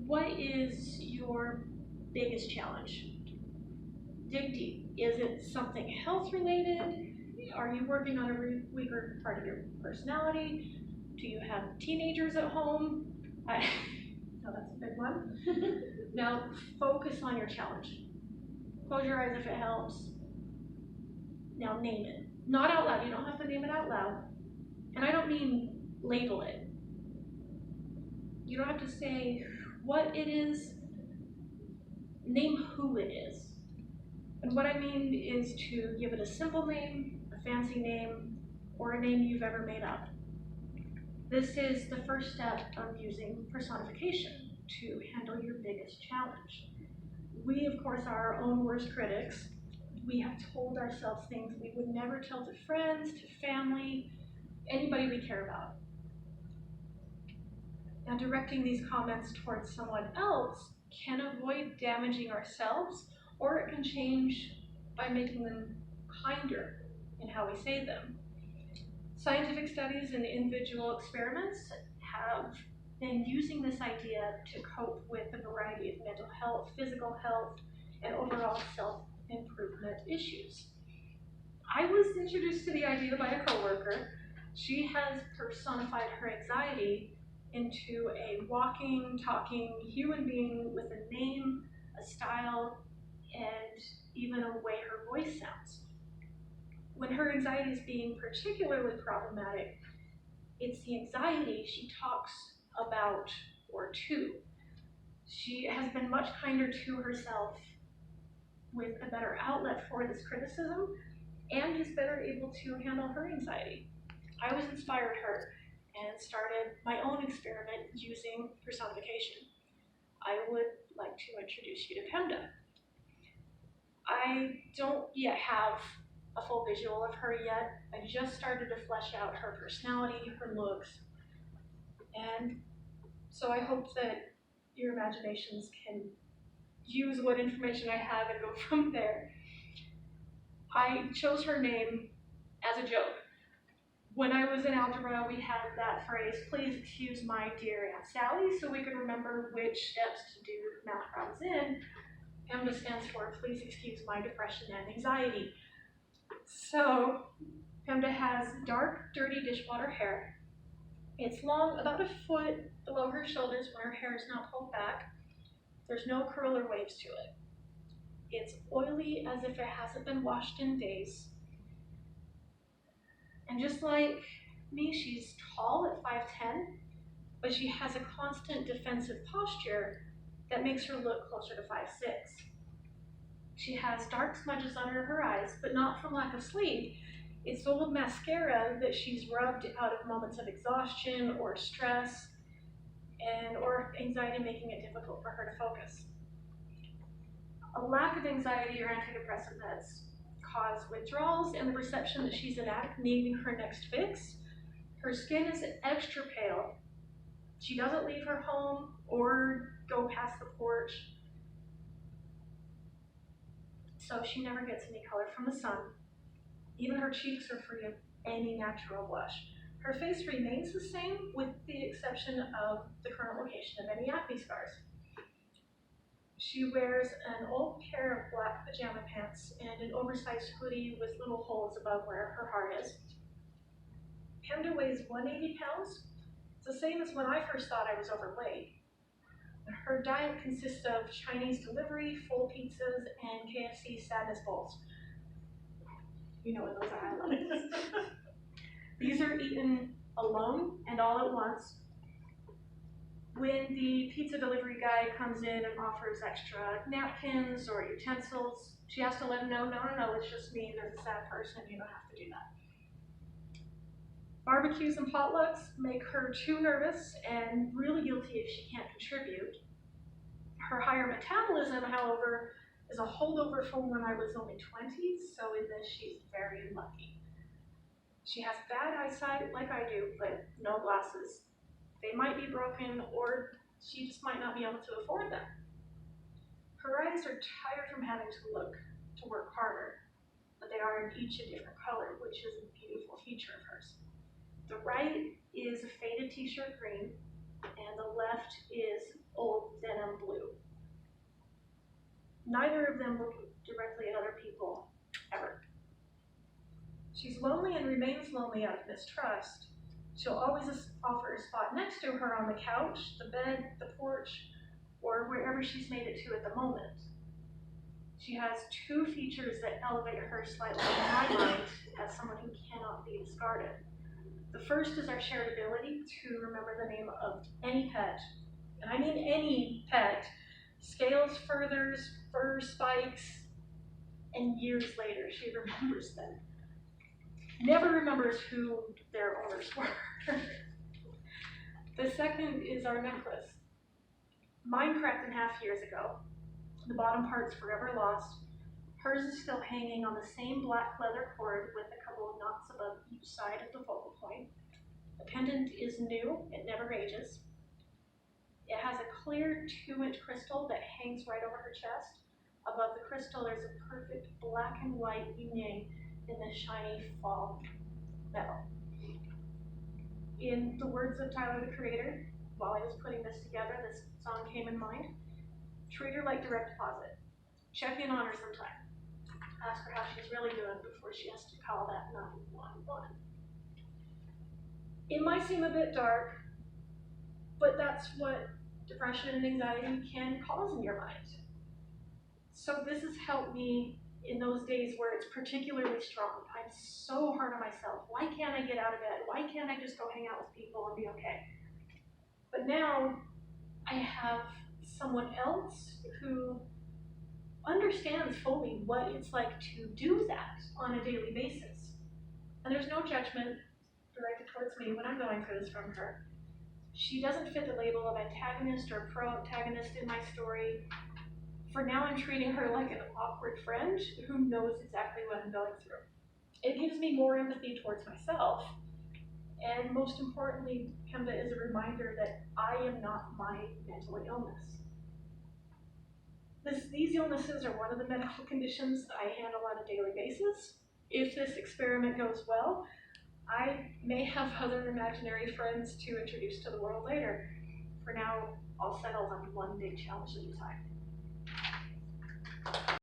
What is your biggest challenge? Dig deep. Is it something health related? Are you working on a weaker part of your personality? Do you have teenagers at home? No, that's a big one. Now, focus on your challenge. Close your eyes if it helps. Now, name it. Not out loud. You don't have to name it out loud. And I don't mean label it. You don't have to say what it is. Name who it is. And what I mean is to give it a simple name, a fancy name, or a name you've ever made up. This is the first step of using personification to handle your biggest challenge. We, of course, are our own worst critics. We have told ourselves things we would never tell to friends, to family, anybody we care about. Now, directing these comments towards someone else can avoid damaging ourselves, or it can change by making them kinder in how we say them. Scientific studies and individual experiments have been using this idea to cope with a variety of mental health, physical health, and overall self-improvement issues. I was introduced to the idea by a coworker. She has personified her anxiety into a walking, talking human being with a name, a style, and even a way her voice sounds. When her anxiety is being particularly problematic, it's the anxiety she talks about or to. She has been much kinder to herself with a better outlet for this criticism and is better able to handle her anxiety. I was inspired her and started my own experiment using personification. I would like to introduce you to Pemdaa. I don't yet have a full visual of her yet. I just started to flesh out her personality, her looks, and so I hope that your imaginations can use what information I have and go from there. I chose her name as a joke. When I was in algebra, we had that phrase, please excuse my dear Aunt Sally, so we could remember which steps to do math problems in. Pemdaa stands for please excuse my depression and anxiety. So Pemdaa has dark, dirty dishwater hair. It's long, about a foot below her shoulders when her hair is not pulled back. There's no curl or waves to it. It's oily as if it hasn't been washed in days. And just like me, she's tall at 5'10", but she has a constant defensive posture that makes her look closer to 5'6". She has dark smudges under her eyes, but not from lack of sleep. It's old mascara that she's rubbed out of moments of exhaustion or stress or anxiety making it difficult for her to focus. A lack of anxiety or antidepressant meds cause withdrawals and the perception that she's an addict needing her next fix. Her skin is extra pale. She doesn't leave her home or go past the porch, so she never gets any color from the sun. Even her cheeks are free of any natural blush. Her face remains the same with the exception of the current location of any acne scars. She wears an old pair of black pajama pants and an oversized hoodie with little holes above where her heart is. Pemdaa weighs 180 pounds. It's the same as when I first thought I was overweight. Her diet consists of Chinese delivery, full pizzas, and KFC sadness bowls. You know what those are, I love it. These are eaten alone and all at once. When the pizza delivery guy comes in and offers extra napkins or utensils, she has to let him know, no, it's just me, there's a sad person, you don't have to do that. Barbecues and potlucks make her too nervous and really guilty if she can't contribute. Her higher metabolism, however, is a holdover from when I was only 20, so in this she's very lucky. She has bad eyesight like I do, but no glasses. They might be broken, or she just might not be able to afford them. Her eyes are tired from having to work harder, but they are in each a different color, which is a beautiful feature of hers. The right is a faded t-shirt green, and the left is old denim Neither of them look directly at other people, ever. She's lonely and remains lonely out of mistrust. She'll always offer a spot next to her on the couch, the bed, the porch, or wherever she's made it to at the moment. She has two features that elevate her slightly in my mind as someone who cannot be discarded. The first is our shared ability to remember the name of any pet, and I mean any pet. Scales, furthers, fur spikes, and years later she remembers them. Never remembers who their owners were. The second is our necklace. Mine cracked in half years ago. The bottom part's forever lost. Hers is still hanging on the same black leather cord with a couple of knots above each side of the focal point. The pendant is new, it never ages. It has a clear 2-inch crystal that hangs right over her chest. Above the crystal, there's a perfect black and white yin in the shiny fall metal. In the words of Tyler, the Creator, while I was putting this together, this song came in mind. Treat her like direct deposit. Check in on her sometime. Ask her how she's really doing before she has to call that 911. It might seem a bit dark, but that's what depression and anxiety can cause in your mind. So this has helped me in those days where it's particularly strong. I'm so hard on myself. Why can't I get out of bed? Why can't I just go hang out with people and be okay? But now I have someone else who understands fully what it's like to do that on a daily basis. And there's no judgment directed towards me when I'm going through this from her. She doesn't fit the label of antagonist or pro-antagonist in my story. For now, I'm treating her like an awkward friend who knows exactly what I'm going through. It gives me more empathy towards myself. And most importantly, Pemdaa is a reminder that I am not my mental illness. These illnesses are one of the medical conditions I handle on a daily basis. If this experiment goes well, I may have other imaginary friends to introduce to the world later. For now, I'll settle on one big challenge at a time.